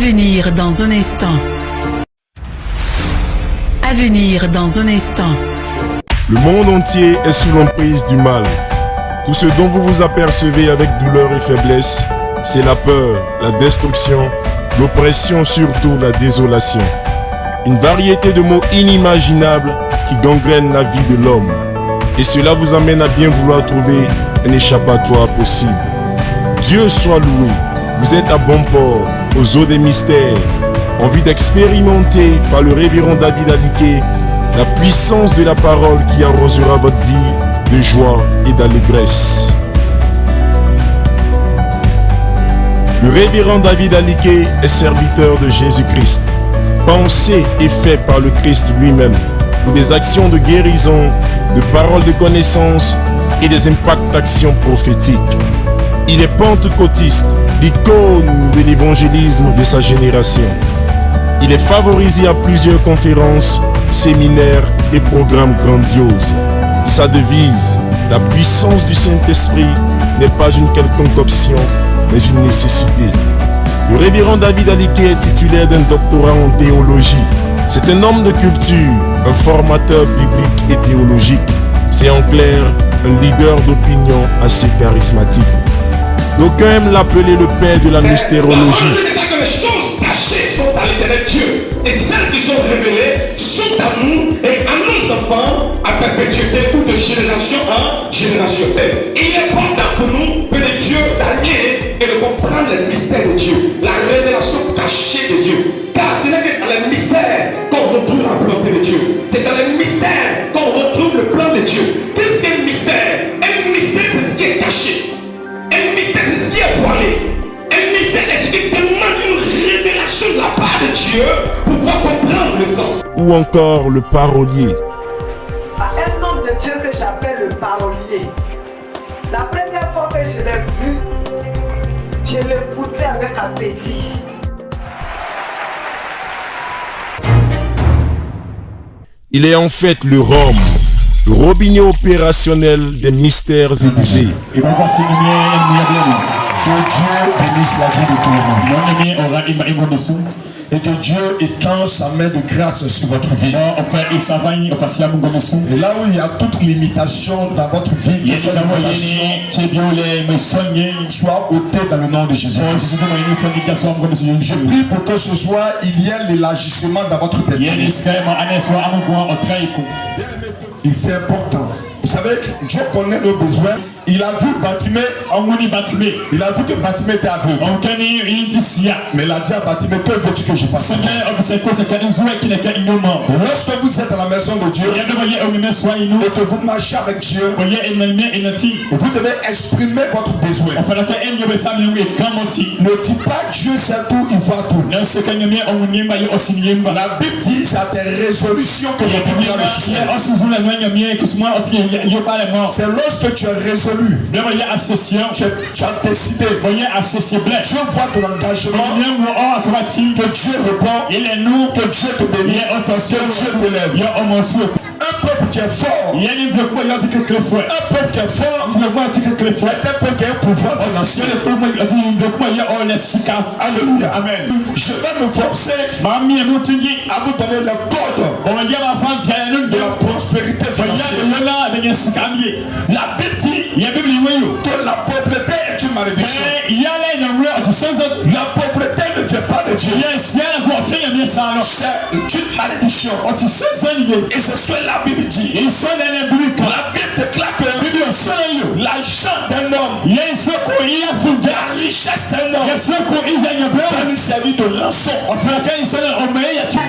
venir dans un instant. À venir dans un instant. Le monde entier est sous l'emprise du mal. Tout ce dont vous vous apercevez avec douleur et faiblesse, c'est la peur, la destruction, l'oppression, surtout la désolation. Une variété de mots inimaginables qui gangrènent la vie de l'homme. Et cela vous amène à bien vouloir trouver un échappatoire possible. Dieu soit loué, vous êtes à bon port, aux eaux des mystères. Envie d'expérimenter par le révérend David Aliké la puissance de la parole qui arrosera votre vie de joie et d'allégresse. Le révérend David Aliké est serviteur de Jésus-Christ, pensé et fait par le Christ lui-même pour des actions de guérison, de paroles de connaissance et des impacts d'actions prophétiques. Il est pentecôtiste, l'icône de l'évangélisme de sa génération. Il est favorisé à plusieurs conférences, séminaires et programmes grandioses. Sa devise, la puissance du Saint-Esprit, n'est pas une quelconque option, mais une nécessité. Le révérend David Aliké est titulaire d'un doctorat en théologie. C'est un homme de culture, un formateur biblique et théologique. C'est en clair un leader d'opinion assez charismatique. D'aucuns aiment l'appeler le père de la mystérologie. Les choses cachées sont à l'éternel Dieu, et celles qui sont révélées sont à nous et à nos enfants à perpétuité ou de génération en génération. Il est important pour nous que les dieux d'allier et de comprendre les mystères de Dieu, la révélation cachée de Dieu. Car ce n'est que dans les mystères qu'on retrouve la volonté de Dieu. C'est dans les mystères qu'on retrouve le plan de Dieu. Qu'est-ce qu'un mystère? Un mystère, c'est ce qui est caché. Un mystère, c'est ce qui est voilé. Un mystère, c'est ce qui demande une révélation de la part de Dieu pour pouvoir comprendre le sens. Ou encore le parolier. Un homme de Dieu que j'appelle le parolier. La première fois que je l'ai vu, je l'écoutais avec appétit. Il est en fait le Rhum, le robinet opérationnel des mystères élevés. Et va passer que Dieu bénisse la vie de tout le monde. Et que Dieu étend sa main de grâce sur votre vie. Et là où il y a toute limitation dans votre vie, que cette limitation soit ôtée dans le nom de Jésus. Je prie pour que ce soir il y ait l'élargissement dans votre destinée. C'est important. Vous savez, Dieu connaît nos besoins. Il a vu Bartimée. Il a vu que Bartimée était aveugle. Mais il a dit à Bartimée, que veux-tu que je fasse? Lorsque vous êtes à la maison de Dieu et que vous marchez avec Dieu, vous devez exprimer votre besoin. Ne dis pas Dieu sait tout, il voit tout. La Bible dit c'est à tes résolutions que tu prendras le succès. C'est lorsque tu es résolu, tu as décidé, Dieu voit ton engagement, que Dieu répond, que Dieu te bénit, que Dieu te lève. Un peuple qui est fort, un peuple qui est fort, c'est un peuple qui a un pouvoir financier. Alléluia. Amen. Je vais me forcer à vous donner le code de la prospérité financière. La Bible dit que la pauvreté est une malédiction. La pauvreté ne vient pas de Dieu. C'est une malédiction. Et c'est ce que la Bible dit. La Bible déclare que l'argent d'un homme, la richesse d'un homme, va lui servir de rançon.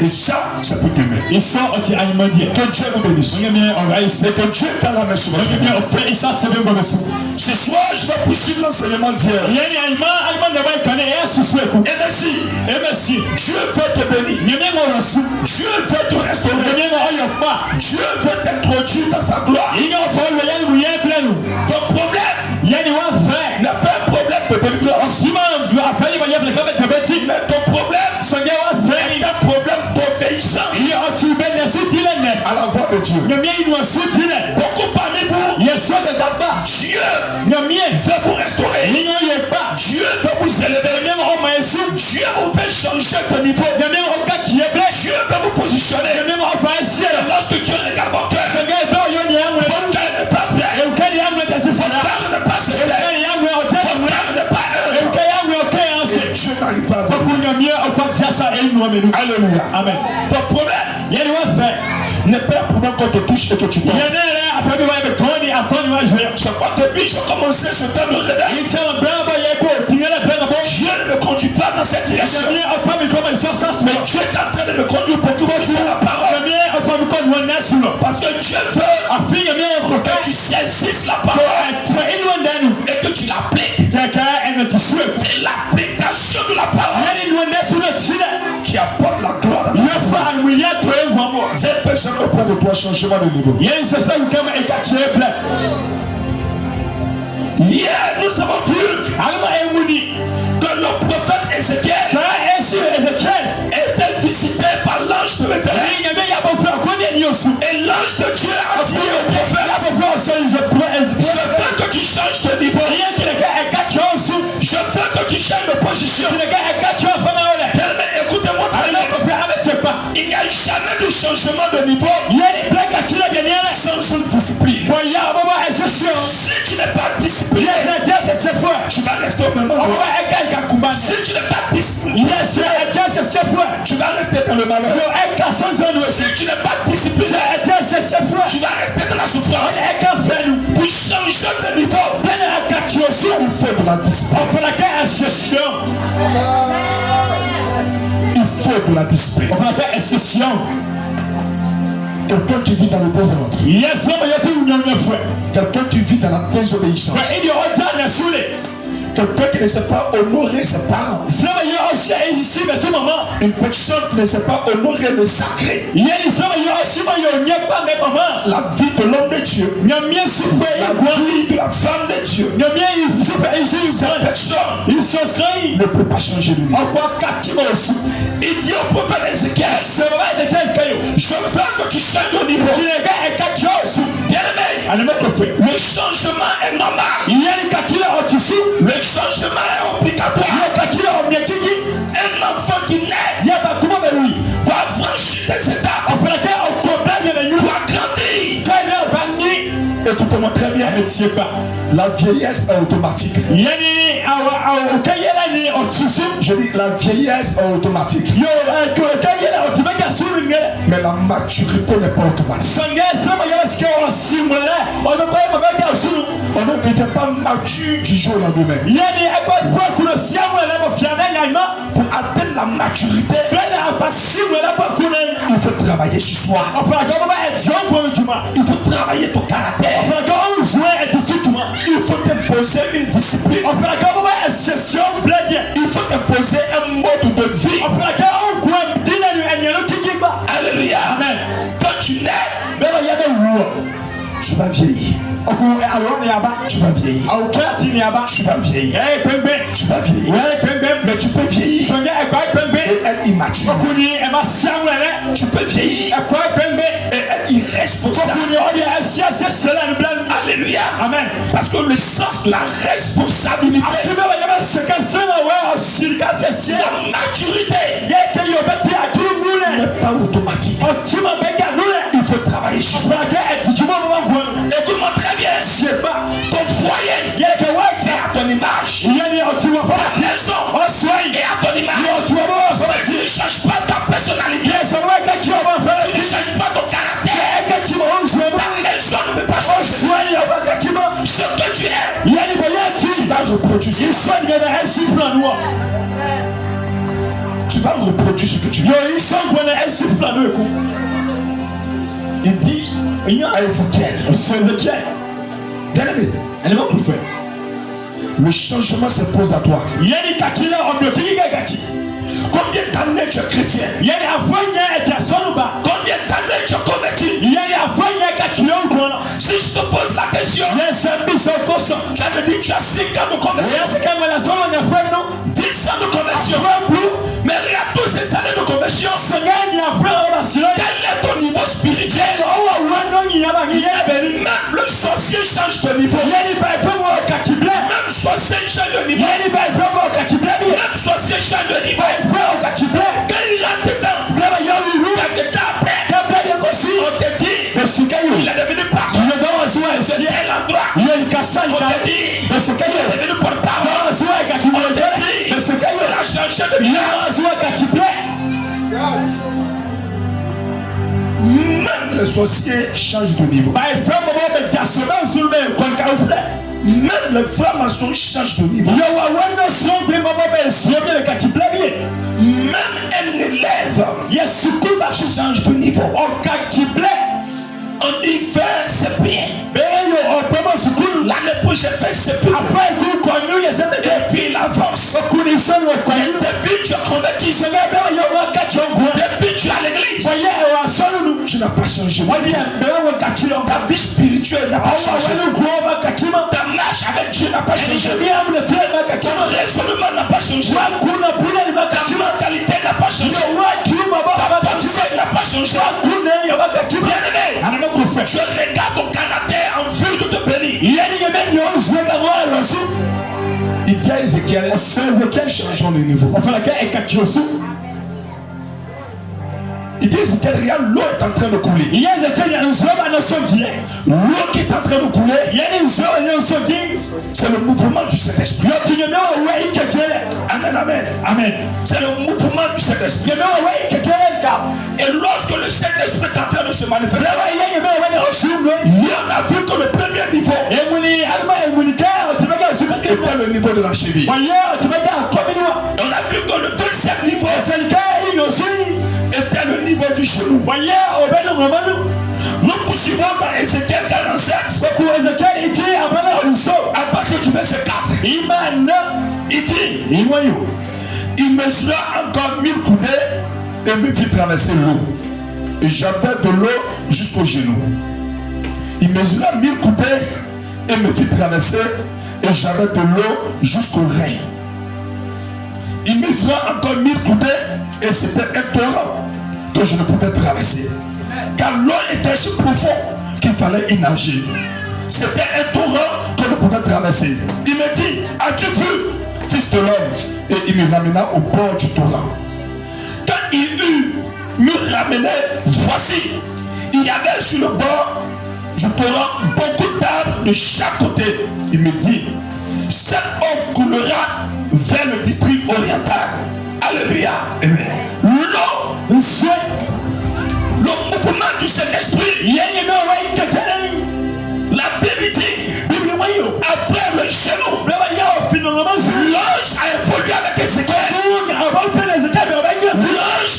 Et ça, c'est pour demain. Que Dieu vous bénisse. Et que Dieu t'a la main sur votre vie. Ce soir, je vais poursuivre l'enseignement d'hier. Et merci. Dieu veut te bénir. Dieu veut te restaurer. Dieu veut t'introduire dans sa gloire. Ton problème n'est pas un problème de délivrance. Mais ton problème est un problème d'obéissance à la voix de Dieu. Beaucoup parmi vous. Dieu veut vous restaurer. Dieu veut vous élever. Dieu vous fait changer de niveau. Dieu veut vous positionner. Lorsque Dieu regarde votre cœur, votre cœur n'est pas prêt. Votre cœur n'est pas sincère. Votre cœur n'est pas heureux. Et Dieu n'arrive pas à vous. Alléluia. Amen. Ton problème n'est pas un problème qu'on te touche et que tu tombes. C'est quoi depuis j'ai commencé ce temps de réveil. Dieu ne me conduit pas dans cette direction. Mais Dieu est en train de me conduire pour que vous fassiez la parole. Parce que Dieu veut que tu saisisses la parole et que tu l'appliques. C'est l'application de la parole qui apporte la gloire. Dieu peut se reprendre de toi changement de niveau. Hier, nous avons vu que le prophète Ézéchiel était visité par l'ange de l'Éternel. Et l'ange de Dieu a dit au prophète, je veux que tu changes de niveau. Je veux que tu changes de position. Écoutez-moi très bien. Il n'y a jamais de changement de niveau sans une discipline. Si tu n'es pas discipliné, tu vas rester au même endroit. Si tu n'es pas discipliné, tu vas rester dans le malheur. Si tu n'es pas discipliné, tu vas rester dans la souffrance. Pour changer de niveau, il faut de la discipline. Il faut de la discipline. Quelqu'un qui vit dans le désordre. Quelqu'un qui vit dans la désobéissance. Quelqu'un qui ne sait pas honorer ses parents. Une personne qui ne sait pas honorer le sacré. La vie de l'homme de Dieu. La vie de la femme de Dieu. Cette personne ne peut pas changer de vie. Il dit au prophète Ézéchiel, je veux que tu changes de niveau. Bien-aimé, le changement est normal. Le changement est obligatoire. Un enfant qui naît doit franchir des étapes pour grandir. Écoutez-moi très bien. La vieillesse est automatique. Je dis la vieillesse est automatique. Mais la maturité n'est pas automatique. On ne devient pas mature du jour au lendemain. Pour atteindre la maturité, il faut travailler sur soi. Il faut travailler ton caractère. Il faut t'imposer une discipline. Il faut t'imposer un mode de vie. Alléluia. Amen. Quand tu nais, tu vas vieillir. Tu vas vieillir. Tu vas vieillir. Tu vas vieillir. Mais tu peux vieillir et être immature. Tu peux vieillir et être irresponsable. Alléluia. Amen. Parce que le sens de la responsabilité, la maturité n'est pas automatique. Il faut travailler sur soi. Écoute-moi très bien. Ton foyer est à ton image. Ta maison est à ton image. Si tu ne changes pas ta personnalité, si tu ne changes pas ton caractère, ta maison ne peut pas changer. Ce que tu es, tu vas reproduire. Tu vas reproduire ce que tu es. Il dit à Ézéchiel, bien-aimé, le changement s'impose à toi. Combien d'années tu es chrétien? Combien d'années tu es converti? Si je te pose la question, tu me dis tu as 5 ans de conversion, 10 ans de conversion, mais regarde toutes ces années de conversion, quel est ton niveau spirituel? Même le sorcier change de niveau. Même sorcier change de niveau. Même sorcier change de niveau. Quand il rentre dedans, quelque temps après, on te dit, il est devenu partout. C'est tel endroit. On te dit, il est devenu porte-parole. On te dit, il a changé de niveau. Même les sorciers changent de niveau. Même les francs-maçons changent de niveau. Même un élève change de niveau. On dit faire c'est bien. L'année prochaine fait c'est bien. Et puis il avance. Depuis tu as converti. Depuis tu es à l'église. Tu n'as pas changé. Ta vie spirituelle n'a pas changé. Ta marche avec Dieu n'a pas changé. Ton raisonnement n'a pas changé. Ta mentalité n'a pas changé. Ta pensée n'a pas changé. Bien-aimé, je regarde ton caractère en vue de te bénir. Il dit à Ézéchiel, changeons de niveau. Il dit Ézéchiel, regarde, l'eau est en train de couler. L'eau qui est en train de couler, c'est le mouvement du Saint-Esprit. Amen, amen. Amen. C'est le mouvement du Saint-Esprit. Et lorsque le Saint-Esprit est en train de se manifester, on a vu que le premier niveau était le niveau de la cheville. On a vu que le deuxième niveau était le niveau du genou. Nous poursuivons dans Ézéchiel 47. À partir du verset 4. Il dit, il mesura encore 1000 coudées et me fit traverser l'eau. Et j'avais de l'eau jusqu'au genou. Il mesura 1000 coudées et me fit traverser et j'avais de l'eau jusqu'au rein. Il mesura encore 1000 coudées et c'était un torrent que je ne pouvais traverser. Car l'eau était si profonde qu'il fallait y nager. C'était un torrent qu'on ne pouvait traverser. Il me dit, as-tu vu, fils de l'homme? Et il me ramena au bord du torrent. Quand il me ramenait, voici, il y avait sur le bord du torrent beaucoup d'arbres de chaque côté. Il me dit, cette eau coulera vers le district oriental. Alléluia. L'eau, le mouvement du Saint-Esprit. La Bible dit, après le genou, l'ange a évolué avec Ézéchiel. L'ange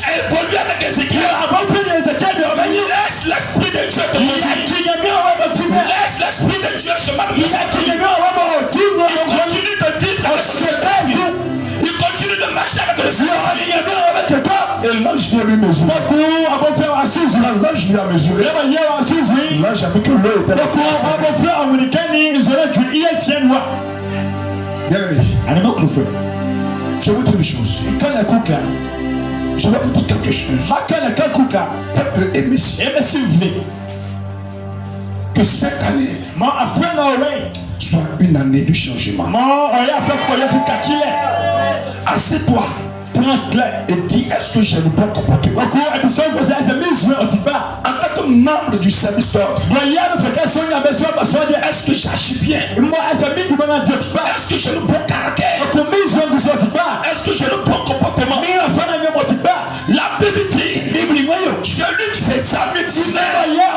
a évolué avec Ézéchiel. Laisse l'Esprit de Dieu te conduire. Laisse l'Esprit de Dieu se manifester. Il continue de vivre avec le Saint-Esprit. Il continue de marcher avec le Saint-Esprit. Et l'ange vient lui mesurer. L'ange lui a mesuré. L'ange a vu que l'eau était là. Bien aimé, je vais vous dire une chose. Je vais vous dire quelque chose. Peuple et messieurs, que cette année soit une année de changement. Assieds-toi et dis, est-ce que j'ai le bon comportement? En tant que membre du service d'ordre, est-ce que j'agis bien? Est-ce que j'ai le bon caractère? Est-ce que j'ai le bon comportement? La Bible dit, celui qui s'examine n'a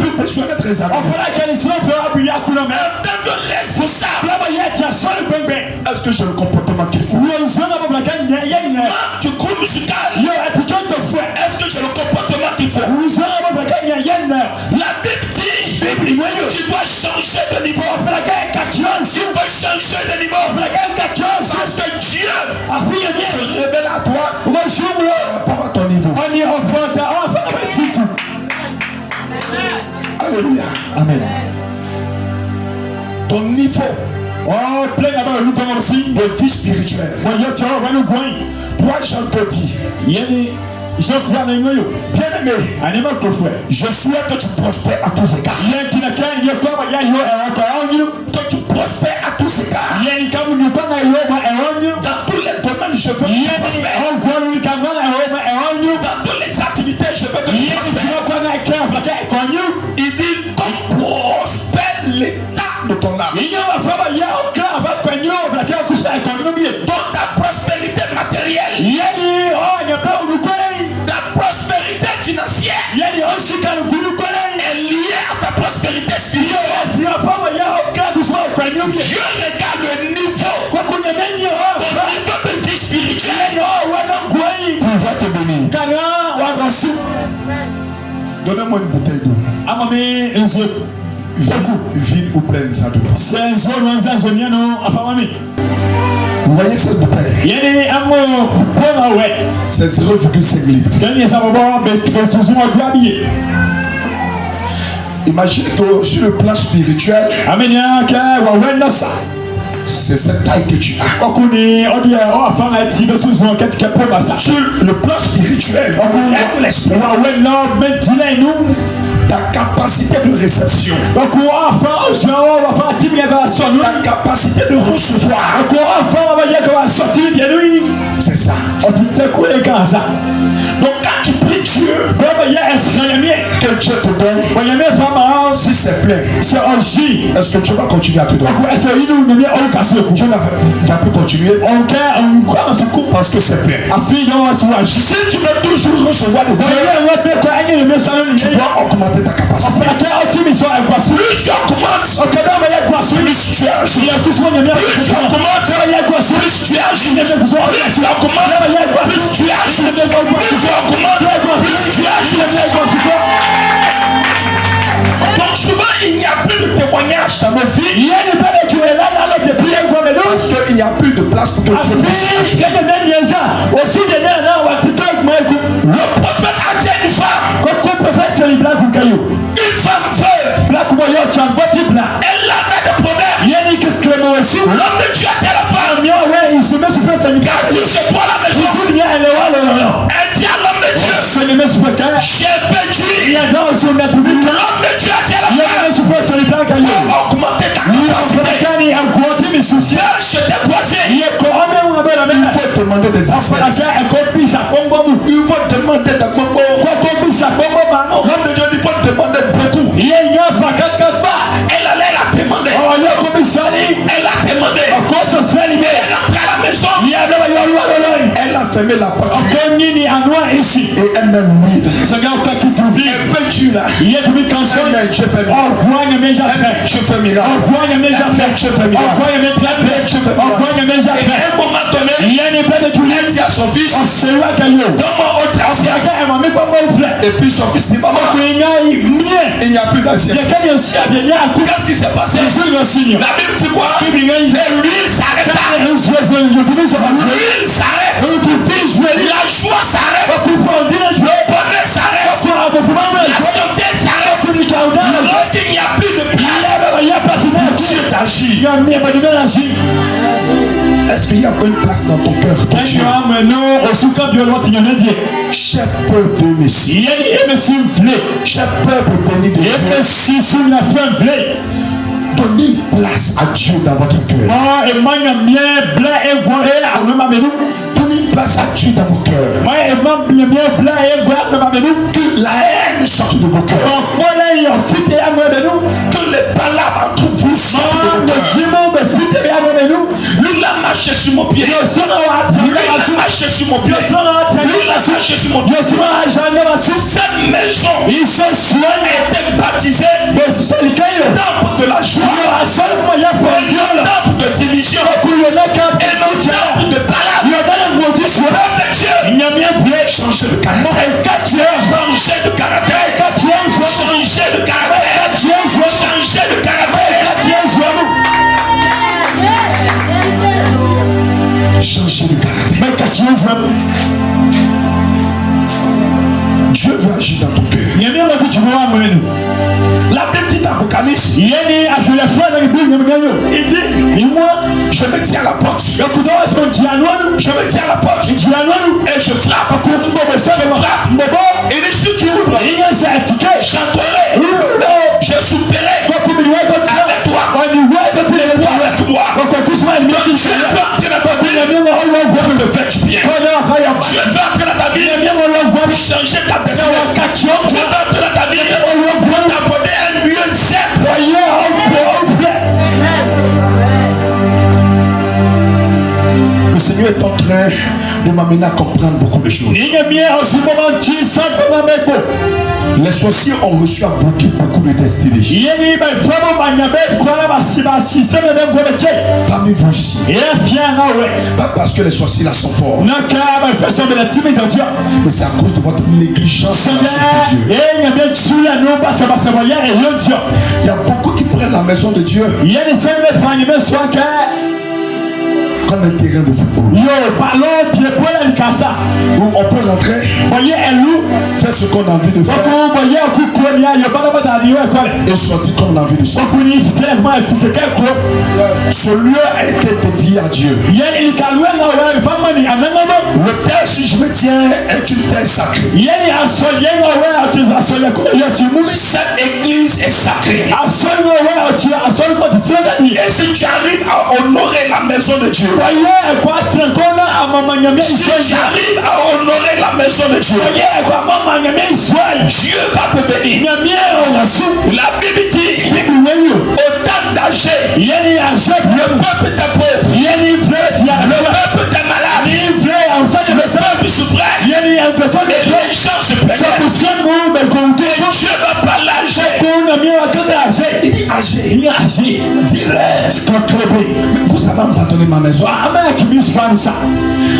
plus besoin d'être examiné. En tant que responsable, est-ce que j'ai le comportement qu'il faut? Du groupe musical, est-ce que j'ai le comportement qu'il faut? La Bible dit, tu dois changer de niveau. Tu dois changer de niveau. Parce que Dieu se révèle à toi par rapport à ton niveau. Alléluia. Amen. Ton niveau de vie spirituelle. 3 Jean te dit, Bien-aimé, je souhaite que tu prospères à tous égards. Que tu prospères à tous égards. Dans tous les domaines, je veux que tu prospères. Dans toutes les activités, je veux que tu prospères. Il dit qu'on prospère l'état de ton âme. Dans ta prospérité matérielle, ta prospérité financière est liée à ta prospérité spirituelle. Dieu regarde le niveau de vie spirituelle pour te bénir. Donnez-moi une bouteille d'eau. Vide ou pleine, ça dépend. Vous voyez cette bouteille? C'est 0,5 litres. Imagine que sur le plan spirituel, c'est cette taille que tu as. Sur le plan spirituel, ta capacité de réception, ta capacité de recevoir, c'est ça. Donc quand tu pries Dieu, que Dieu te donne, si c'est plein, est-ce que tu vas continuer à te donner? Tu n'as pas pu continuer parce que c'est plein. Si tu veux toujours recevoir de Dieu, tu dois augmenter ta capacité. Plus tu augmentes, plus tu ajoutes. Plus tu augmentes, plus tu ajoutes. Plus tu augmentes, plus tu ajoutes. Plus tu augmentes, plus tu ajoutes. Donc souvent il n'y a plus de témoignage dans nos vies parce qu'il n'y a plus de place pour que Dieu puisse agir. Le prophète a dit à une femme veuve, elle avait des problèmes. L'homme de Dieu a dit à la femme, garde chez toi la maison. Elle dit à l'homme de Dieu, j'ai perdu. L'homme de Dieu a dit à la femme, pour augmenter ta capacité, chez tes voisins, il faut demander des affaires. Il faut demander des bonbons. L'homme de Dieu, il faut demander beaucoup. Elle allait la demander. Elle a demandé. Elle rentre à la maison. Elle a fermé la porte. Et elle m'a mis. Elle peut dire là. Je fais miracle. Je fais miracle. Et à un moment donné, elle dit à son fils, donne-moi autre affaire. Et puis son fils dit, maman, il n'y a plus d'assiette. Qu'est-ce qui s'est passé? La Bible dit quoi? L'huile s'arrête. L'huile s'arrête. La joie s'arrête. Le bonheur s'arrête. La santé s'arrête. Lorsqu'il n'y a plus de place, Dieu d'agir. Est-ce qu'il y a une place dans ton cœur pour Dieu? Cher peuple de Messie, cher peuple béni de Dieu, donnez une place à Dieu dans votre cœur. Donnez une place à Dieu dans vos cœurs. Que la haine sorte de vos cœurs. Que les palabres entre vous sortent de vos cœurs. Lui l'a marché sur mon pied. Lui l'a marché sur mon pied. Lui l'a marché sur mon pied. Cette maison a été baptisée temple de la joie, temple de division et non temple de palabres. Peuple de Dieu, changer de caractère. Changer de caractère. Changer de caractère. Changer de caractère. Changer de caractère. Dieu veut agir dans ton cœur. La Bible dit dans Apocalypse, il dit, je me tiens à la porte. Je me tiens à la porte. Et je frappe. Je frappe. Il dit si tu ouvres, j'entrerai. Je souperai avec toi. Et toi avec moi. Tu es entré dans ta vie pour te faire du bien. Tu es entré dans ta vie pour changer ta destinée. Tu es entré dans ta vie pour t'apporter un mieux-être. Le Seigneur est en train de m'amener à comprendre beaucoup de choses. Les sorciers ont reçu à beaucoup de destinées. Parmi vous ici. Pas parce que les sorciers là sont forts. Mais c'est à cause de votre négligence. Il y a beaucoup qui prennent la maison de Dieu comme un terrain de football. Où on peut rentrer, faire ce qu'on a envie de faire et sortir comme on a envie de sortir. Ce lieu a été dédié à Dieu. Le terre, si je me tiens, est une terre sacrée. Cette église est sacrée. Et si tu arrives à honorer la maison de Dieu, si j'arrive à honorer la maison de Dieu, Dieu va te bénir. La Bible dit, au temps d'âger, le peuple était pauvre, le peuple était malade, le peuple souffrait, et les gens se plaignaient. Dieu va pas l'âger. Il dit âger. Dis-le. Vous avez abandonné ma maison.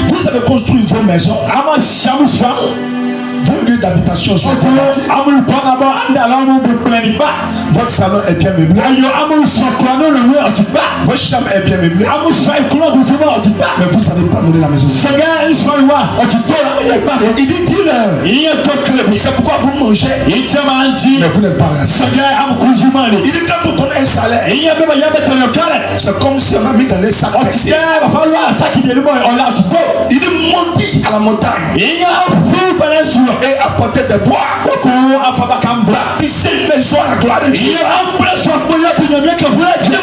Vous avez construit vos maisons. Vos lieux d'habitation sont convertis. Votre salon est bien meublé. Votre chambre est bien meublée. Mais vous ne savez pas donner la maison. Il dit dis-leur. C'est pourquoi vous mangez, mais vous n'êtes pas resté. Il dit quand vous donnez un salaire, c'est comme si on a mis dans les sacs. Il dit montez à la montagne et apporter des bois. Bâtissez une maison à la gloire de Dieu.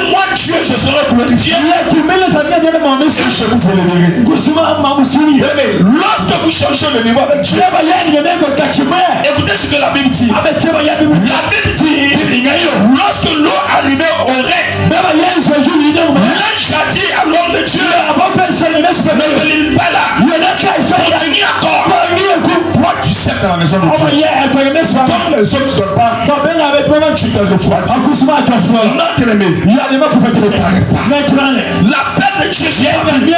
Moi Dieu, je serai glorifié. Et je vous éleverai. Lorsque vous changez le niveau avec Dieu, écoutez ce que la Bible dit. La Bible dit, lorsque l'eau arrivait au rec, l'ange a dit à l'homme de Dieu, ne te limite pas là, continue encore. Toi tu sais dans la maison de Dieu. Comme les autres ne donnent pas, tu te refroidis. Non, bien-aimé, ne t'arrête pas. La paix de Dieu, c'est la vie.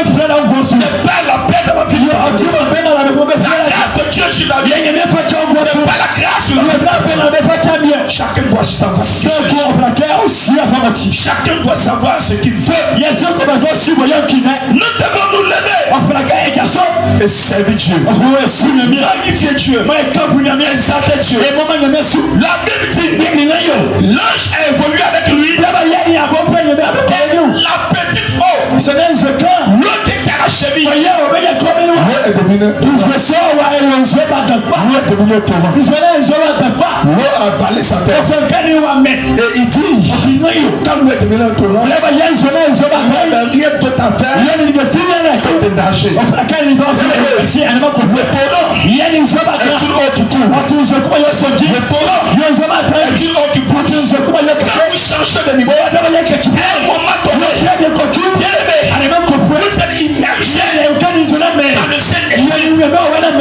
La paix de la vie. La grâce de Dieu sur la vie. Pas la grâce sur la vie. Chacun doit savoir ce qu'il cherche. Chacun doit savoir ce qu'il veut. Nous devons nous lever et servir Dieu. Magnifier Dieu. Exalter Dieu. La Bible dit, l'ange a évolué avec lui. La petite eau, l'eau qui était à la cheville, l'eau est devenue torrent. L'eau a avalé sa tête. Et il dit, quand l'eau est devenue un torrent, il n'y a rien d'autre à faire que de nager. Le torrent est une eau qui coule. Le torrent est une eau qui bouge. Quand vous changez de niveau, à un moment donné, vous êtes immergé dans le Saint-Esprit.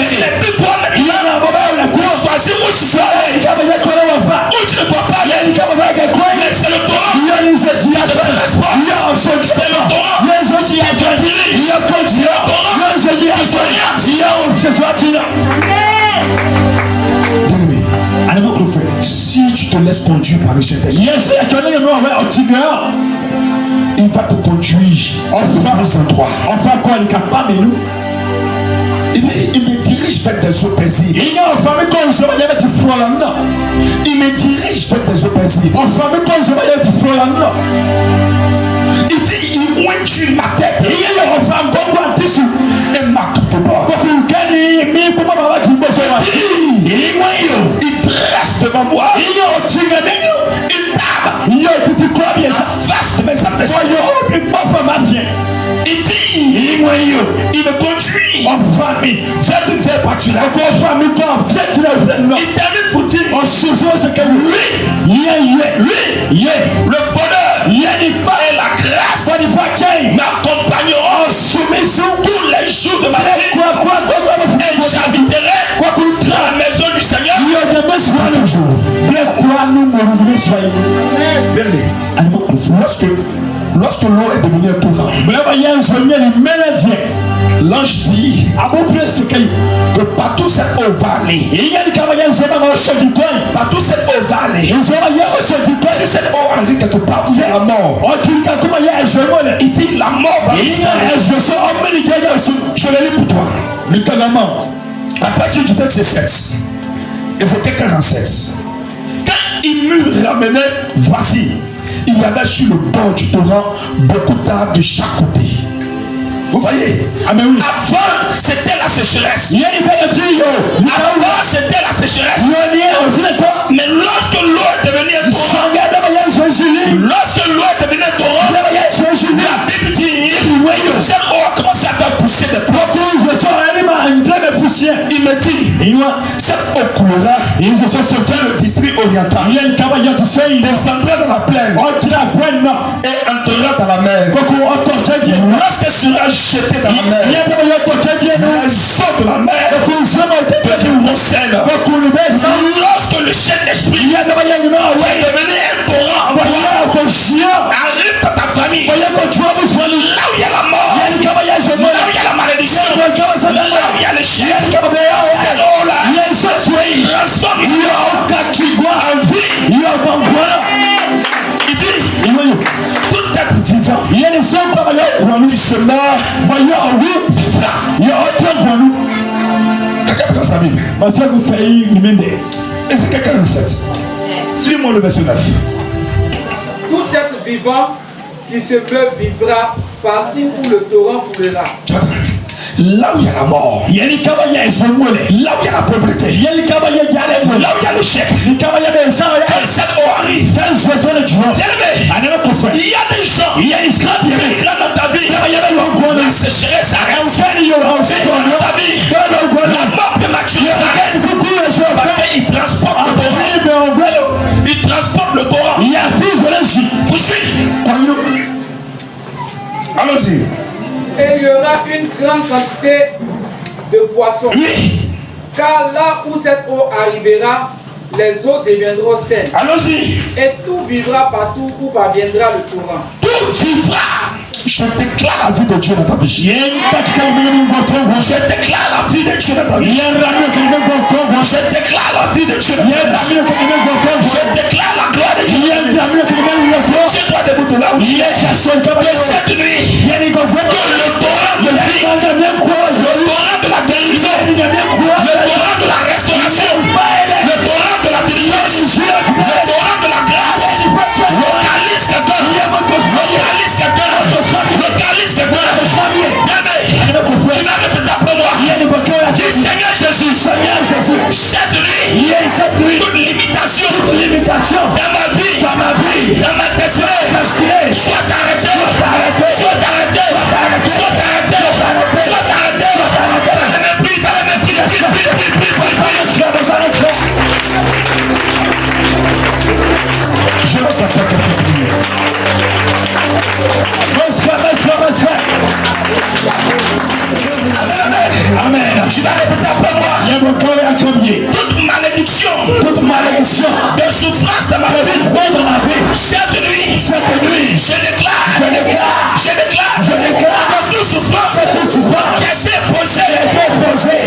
Ce n'est plus toi maintenant. Tu choisis où tu vas aller. Où tu ne dois pas aller. Mais c'est le torrent qui te donne l'espoir. C'est le torrent qui te dirige. C'est le torrent qui te bien-aimé, si tu te laisses conduire par le Saint-Esprit, il va te conduire à différents endroits. Il me dirige vers des eaux paisibles. Il me dirige vers des eaux paisibles. Il dit, il ointue ma tête et marque de bord. Il me conduit vers de tels pâturages. Il termine pour dire lui, le bonheur et la grâce m'accompagneront tous les jours de ma vie. Et j'habiterai dans la maison du Seigneur. Lorsque l'eau est devenue un torrent, l'ange dit que partout cette eau va aller. Partout cette eau va aller. Si cette eau arrive quelque part, c'est la mort. Il dit la mort va arriver. Je le lis pour toi. À partir du texte 7, et c'était 47. Quand il m'eut ramené, voici, il y avait sur le bord du torrent beaucoup d'arbres de chaque côté. Vous voyez? Avant, c'était la sécheresse. Avant, c'était la sécheresse. Mais lorsque l'eau est devenue un torrent, la Bible dit, cette eau a commencé à faire pousser des plantes. Il me dit, cette eau coulera vers le district oriental, descendra dans la plaine et entrera dans la mer. Lorsqu'elle sera jetée dans la mer, les eaux de la mer deviendront procèdent. Lorsque le chef d'esprit est devenu un torrent, arrive dans ta famille, là où il y a la mort, là où il y a la malédiction, là où il y a le chien, cette eau-là transforme en vie. Il dit, tout être vivant qui se meurt vivra. Quelqu'un prend sa Bible. Ézéchiel 47. Lis-moi le verset 9. Tout être vivant qui se meurt vivra partout où le torrent coulera. Là où il y a la mort, là où il y a la pauvreté, là où il y a l'échec, quand cette eau arrive, il y a des gens qui rentrent dans ta vie, la sécheresse arrête dans ta vie, la mort prématurée s'arrête, parce qu'il transporte le torrent. Il transporte le torrent. Poursuis. Allons-y. Et il y aura une grande quantité de poissons. Oui. Car là où cette eau arrivera, les eaux deviendront saines. Allons-y. Et tout vivra partout où parviendra le torrent. Tout vivra. Je déclare la vie de Dieu dans ta vie. Je déclare la vie de Dieu dans ta vie. Je déclare la vie de Dieu dans ta vie. Je déclare la gloire de Dieu. Je dois debout de là où tu es. Que cette nuit, que le torrent de vie, le torrent de la guérison, le torrent de la restauration, le torrent de la délivrance, le torrent de la grâce, localise quelqu'un, localise quelqu'un, localise quelqu'un. Tu m'as répété après moi. Dis Seigneur Jésus, cette nuit, toute limitation dans ma vie, dans ma destinée, soit arrêtée, soit arrêtée, soit arrêtée, soit arrêtée. Je ne t'attends pas quelqu'un prier. Amen. Je vais répéter après moi. Toute malédiction de souffrance dans ma vie. Cette nuit, je déclare que toute souffrance qui a été posée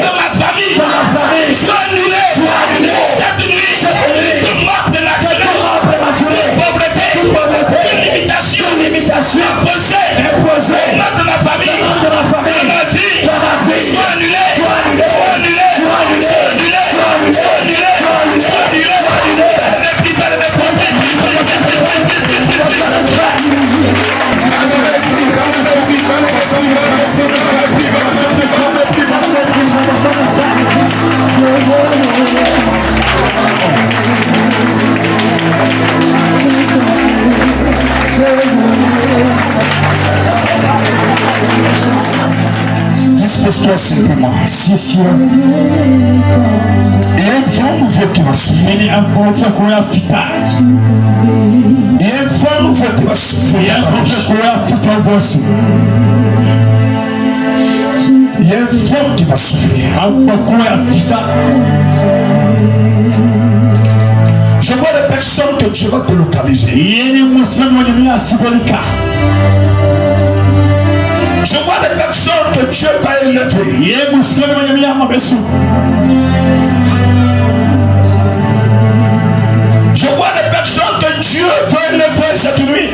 dans ma famille soit annulée. Cette nuit, toute mort prématurée, toute pauvreté, toute limitation imposée dans ma famille, dans ma vie, soit annulée. Lance-toi simplement. Il y a un vent nouveau qui va souffler. Il y a un vent nouveau qui va souffler. Il y a un vent qui va souffler. Je vois des personnes que Dieu va te localiser. Je vois des personnes que Dieu va élever. Je vois des personnes que Dieu va élever cette nuit.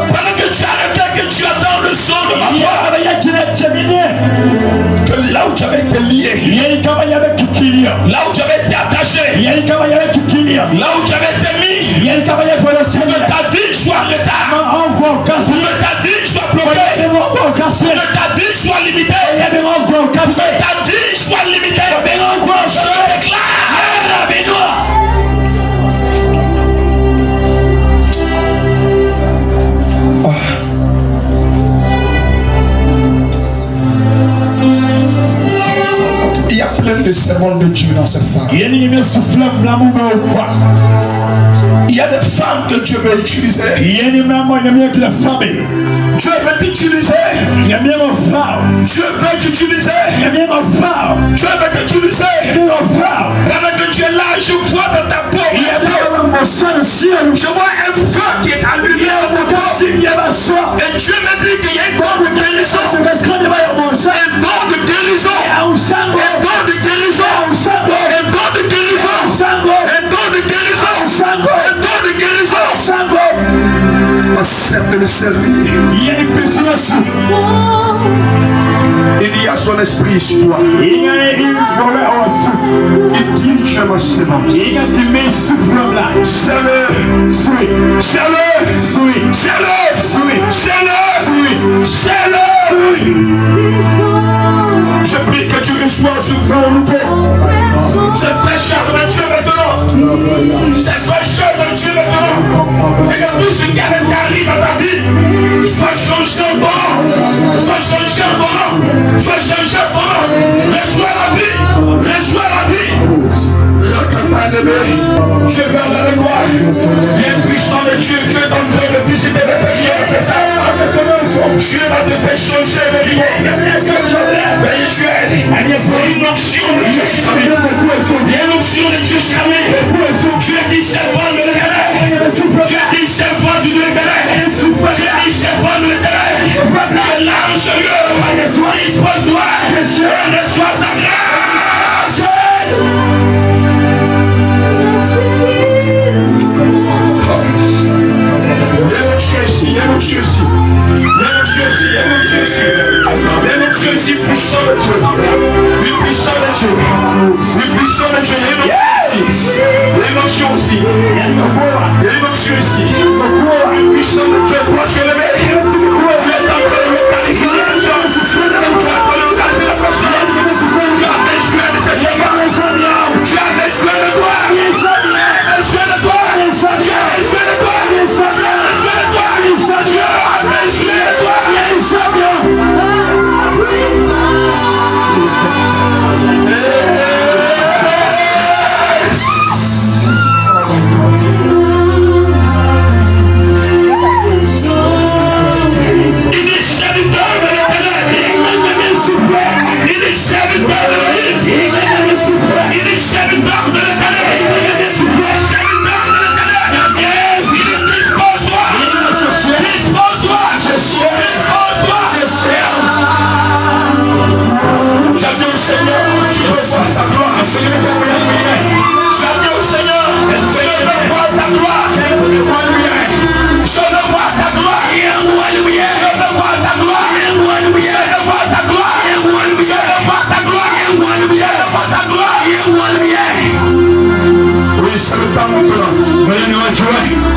Pendant que tu arrêtais, que tu attends le son de ma voix, que là où j'avais été lié, là où j'avais été attaché, là où j'avais été mis, que ta vie soit en retard, que ta vie soit bloquée, que ta vie soit limitée, que ta vie soit limitée. Je déclare. Il y a plein de serments de Dieu dans cette salle. Il y a des femmes que Dieu veut utiliser. Dieu veut t'utiliser. Dieu veut t'utiliser. Dieu veut t'utiliser. Pendant que tu es là, je vois dans ta peau. Je vois un feu qui est allumé dans ta peau. Et Dieu me dit qu'il y a un don de guérison. Un don de guérison. Un don de guérison. Un don de guérison. Un don de guérison. Un don de guérison. Accepte de servir. Il y a son esprit sur toi. Il dit je me sémente. C'est-le. Je prie que tu reçois ce vent nouveau. Cette fraîcheur de Dieu maintenant. Cette fraîcheur de Dieu maintenant. Et que tout ce qui arrive dans ta vie soit changé en bon. Soit changé en bon. Soit changé en bon. Reçois la vie. Reçois la vie. Dieu vers la gloire. L'impuissant de Dieu, Dieu est en train de visiter les pécheurs, c'est ça. Dieu va te faire changer de niveau. Une onction de Dieu s'amène. Il y a une onction de Dieu s'amène. Dieu dit c'est bon de l'éternel. Dieu dit c'est bon de l'éternel. Dieu dit c'est bon de l'éternel. Je lance ce lieu. Dispose-toi. Reçois sa grâce. Il y a un Dieu ici. Puissant de Dieu. Le puissant de Dieu. Le puissant de Dieu. Il y a une onction ici. Il y a une onction ici. Le puissant de Dieu doit se lever. Tu es en train de localiser les gens. Tu es en train de localiser la personne. Tu as besoin de cette femme. Tu as besoin de toi. Tu as besoin de toi. Tu as besoin de toi. Tu as besoin de toi. Tu as besoin de toi.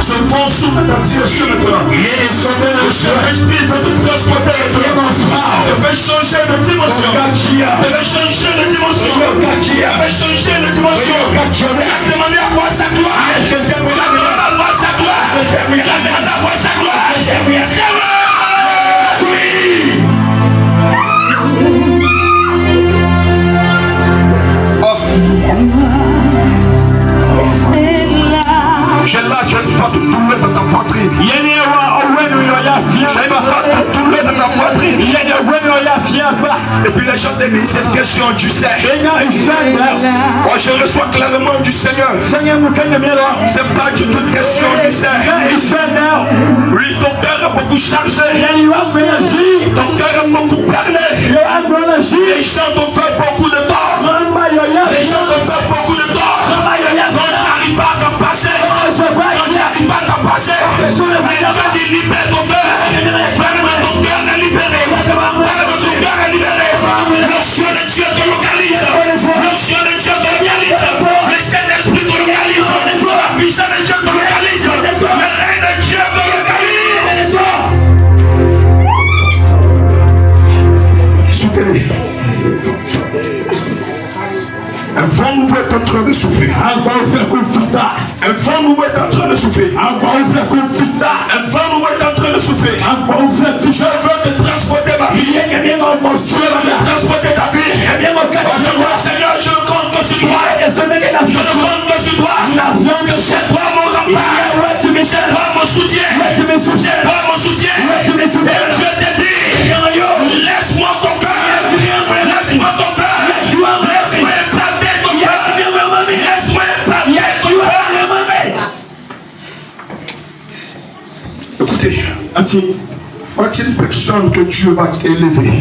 Je pense sous ta direction maintenant. Le Saint-Esprit veut te transporter maintenant. Je vais changer de dimension. Je vais changer de dimension. Je vais changer de dimension. Tu as demandé à voir sa gloire. Tu as demandé à voir sa gloire. Tu as demandé à voir sa gloire. C'est vrai. Et puis les gens disent cette question, tu sais. Moi je reçois clairement du Seigneur. C'est pas du tout une question, tu sais. Oui, ton cœur est beaucoup chargé. Ton cœur est beaucoup parlé. Les gens t'ont fait beaucoup de tort. Les gens t'ont fait beaucoup de tort. Donc tu n'arrives pas à t'en passer. Donc tu n'arrives pas à t'en passer. Mais Dieu dit libère ton cœur. Ton cœur est libéré. Ton cœur est libéré. L'onction de Dieu te localise. L'onction de Dieu te localise. Le Saint-Esprit te localise. La puissance de Dieu te localise. Le règne de Dieu te localise. Soutenez. Un vent nouveau est en train de souffler. Un vent nouveau est en train de souffler. Un vent nouveau est en train de souffler. Je veux te transporter ma vie. Je veux te transporter ta vie. Seigneur, je ne compte que sur toi. Je ne compte que sur toi. C'est toi mon rempart. C'est toi mon soutien. C'est toi mon soutien. Et Dieu te dit, laisse-moi ton cœur. Laisse-moi ton cœur. Laisse-moi implanter ton cœur. Laisse-moi implanter ton cœur. Écoutez, est-il une personne que Dieu va élever?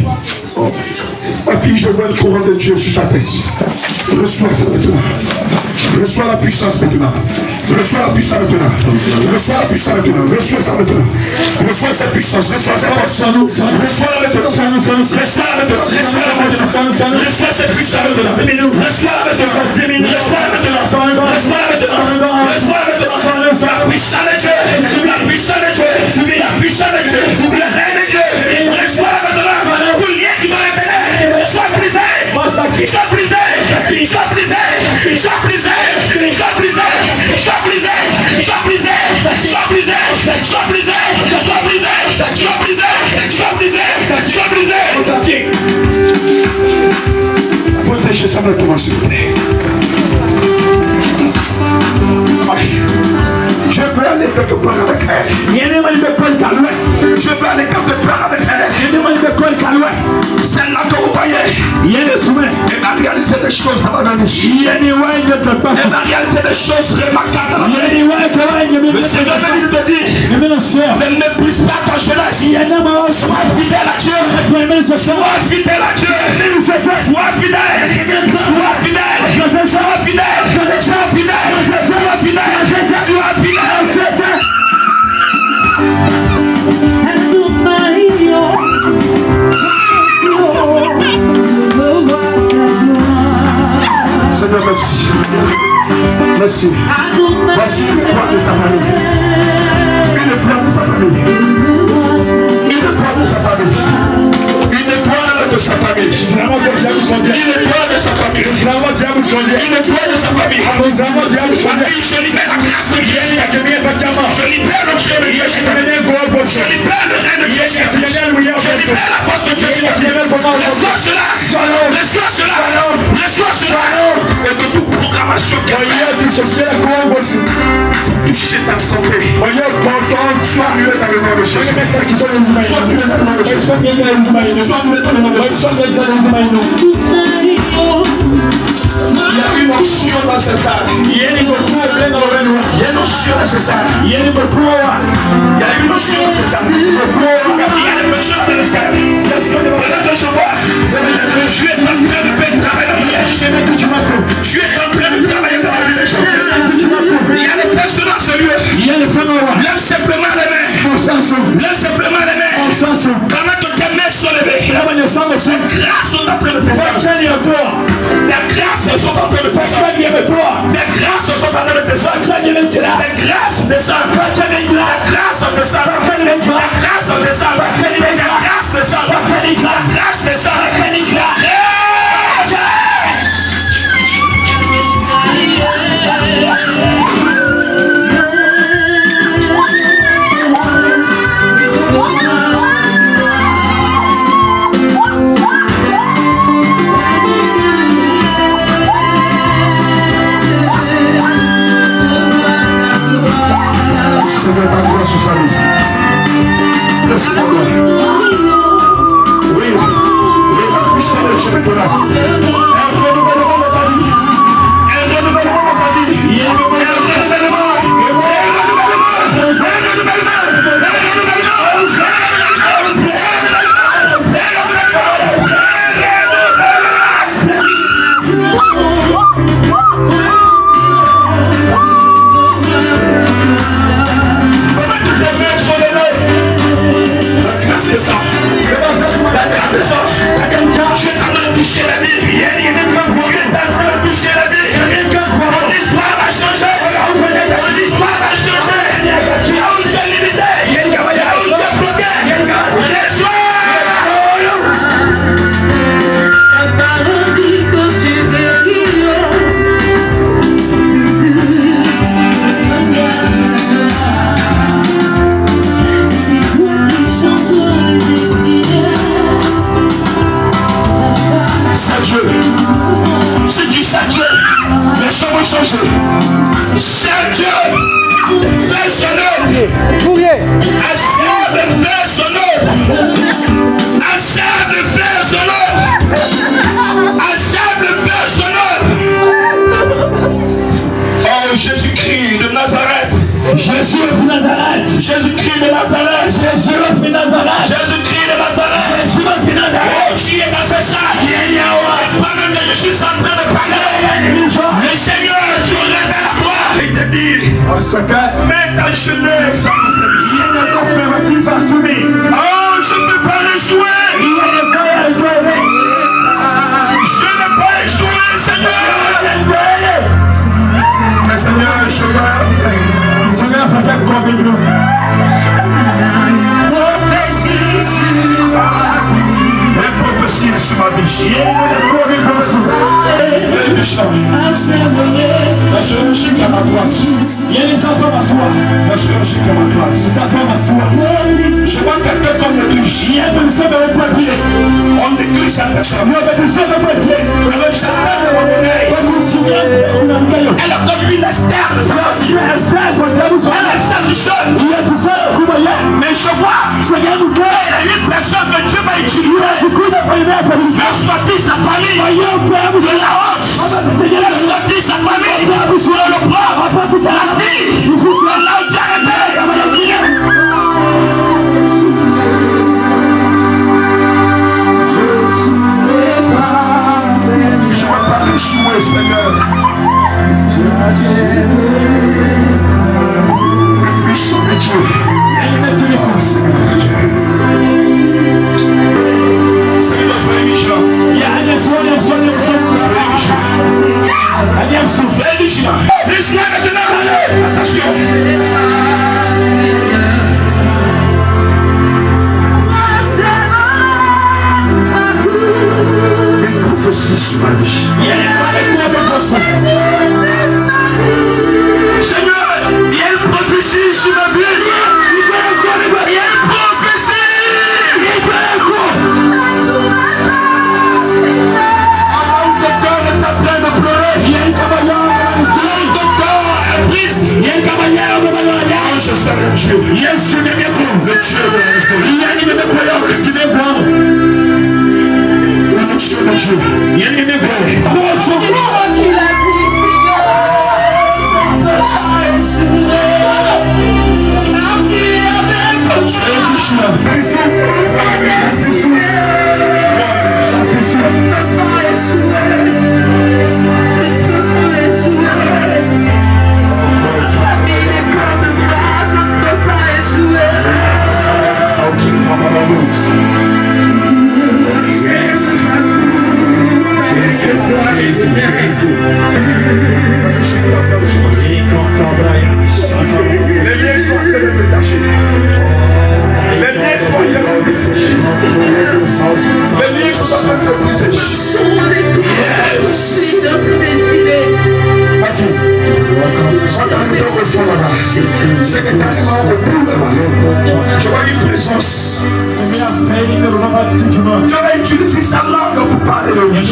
Ma fille, je vois le courant de Dieu sur ta tête. Reçois ça maintenant. Reçois la puissance maintenant. Reçois la puissance maintenant. Reçois la puissance maintenant. Reçois ça maintenant. Reçois cette puissance. Reçois cette force. Reçois-la maintenant. Reçois-la maintenant. Reçois-la maintenant. Reçois cette puissance maintenant. Reçois-la maintenant. Reçois-la maintenant. Reçois-la maintenant. Reçois-la maintenant. La puissance de Dieu. La puissance de Dieu. La puissance de Dieu. Le règne de Dieu. Reçois-la maintenant. Pour le lien qui doit retenir. Sois brisé. Sois brisé. Sois brisé. Sois brisé. Sois brisé. Sois brisé. Sois brisé. Sois brisé. Sois brisé. Sois brisé. Sois brisé. Sois brisé. Sois brisé. Protégez ça maintenant, s'il vous plaît. Je veux aller quelque part avec elle. Je veux aller quelque part avec elle. Celle-là que vous voyez, elle va réaliser des choses dans la vie. Elle va réaliser des choses remarquables dans la vie. Le Seigneur me dit de te dire, ne méprise pas ta jeunesse. Sois fidèle à Dieu. Sois fidèle à Dieu. Sois fidèle. Sois fidèle. Sois fidèle. Sois fidèle. Sois fidèle. Sois fidèle. Seigneur, merci. Merci. Voici le plan de sa famille. Une plan de sa famille. Une plan de sa famille. Une plan de sa famille. Une plan de sa famille. Une plan de sa famille. Je libère la grâce de Dieu. Je libère l'onction de Dieu. Je libère le règne de Dieu. Je libère la force de Dieu. Reçois cela. Reçois cela. Reçois cela. Et de toute programmation qui a touché ta santé. Sois muet dans le nom de Jésus. Sois muet dans le nom de Jésus. Sois muet dans le nom de Jésus. Il y a une onction dans ces salles. Il y a une onction dans ces salles. Il y a une onction dans ces salles. Il y a des personnes dans le terre. Pendant que je vois, je suis en train de faire travailler dans la vie. Je suis en train de travailler dans la vie des gens. Il y a des personnes dans ce lieu. Lève simplement les mains. Lève simplement les mains. Pendant que tes mains sont levées, les grâces sont en train de faire ça. Les grâces sont en train de faire ça. Les grâces sont en train de descendre. Les grâces descendent. Les grâces descendent. Les grâces descendent. Les grâces descendent. Les grâces descendent. Mets ta jeunesse à mon service. Oh, je ne peux pas échouer. Je n'ai pas échoué, Seigneur. Mais Seigneur, je vais. Seigneur, les prophéties sur ma vie. La chirurgie à ma droite. Il y a les enfants m'asseoir. La chirurgie à ma droite. Les enfants m'asseoir. Je vois quelqu'un qu'on néglige. Il y a une personne dans le papier. On néglige la personne. Il y a une personne dans le papier. Alors j'attends dans mon oreille. Elle a comme une externe de sa partie. Elle est celle du jeune. Mais je vois. Il y a une personne que Dieu m'a utilisée. Soit-il sa famille. De la honte. Soit-il sa famille. Le bras. La vie. La charité. Je ne vais pas échouer, Seigneur. Le puissant de Dieu. C'est notre Dieu. C'est le soleil Michelin. Attention. Une prophétie sur ma vie. Seigneur, il y a une prophétie sur ma vie. Il y a une prophétie. Un docteur est en train de pleurer. Un docteur est triste. Je serai Dieu. Le Dieu de l'esprit. L'onction de Dieu. C'est toi qui l'as dit, Seigneur. Je ne peux pas échouer. Car tu es avec moi. Je ne peux pas échouer. Je ne peux pas échouer. La vie n'est comme moi, je ne peux pas échouer. Jésus. Les liens sont en train de détacher. Les liens sont en train de briser. Les liens sont en train de briser. C'est que carrément au bout là-bas, je vois une présence. Je vais utiliser sa langue pour parler de lui. Je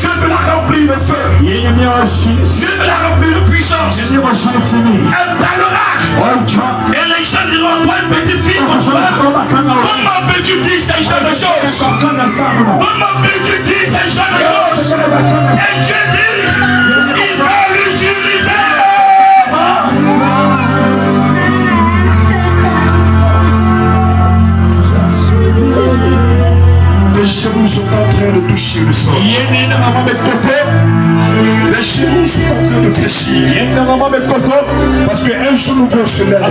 veux la remplir de feu. Je veux la remplir de puissance. Elle parlera. Et les gens diront, toi une petite fille, comment peux-tu dire ces genre de choses? Comment peux-tu dire ces genre de choses? Et Dieu dit, il va l'utiliser. Les genoux sont en train de toucher le sol. Les genoux sont en train de fléchir. Parce qu'un jour nouveau se lève.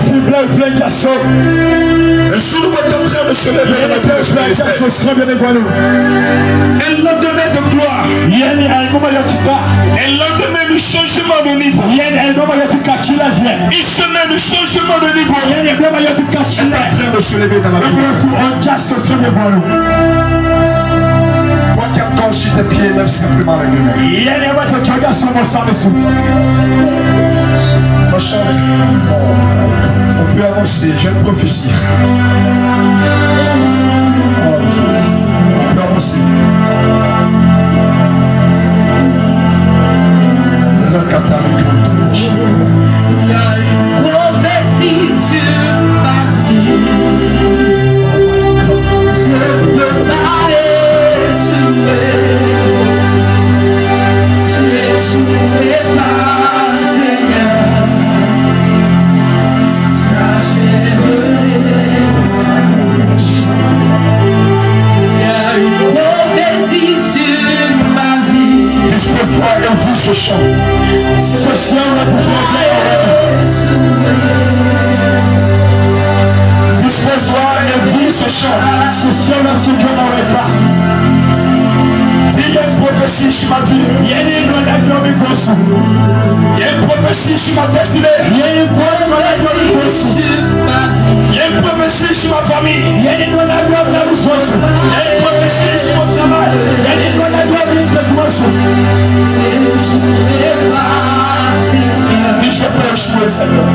Un jour nouveau est en train de se lever dans la vie de un lendemain de gloire. Un lendemain de changement de niveau. Une semaine de changement de niveau. Elle est en train de se lever dans la vie. Toi qui encore sur tes pieds, lève simplement la main. On chante. On peut avancer. J'ai une prophétie. On peut avancer. Le kata, le canton. Il y a une prophétie sur ma vie. Je ne peux pas échouer. Je n'échouerai pas, Seigneur. J'achèverai ta chante. Il y a une prophétie sur ma vie. Dispose-toi et ouvre ce chant. Ce chant va te C'est sur notre Dieu qu'on n'aurait pas. Il y a une prophétie sur ma vie. Il y a une prophétie sur ma destinée. Il y a une prophétie sur ma famille. Il y a une prophétie sur mon travail. Dis je peux échouer, Seigneur.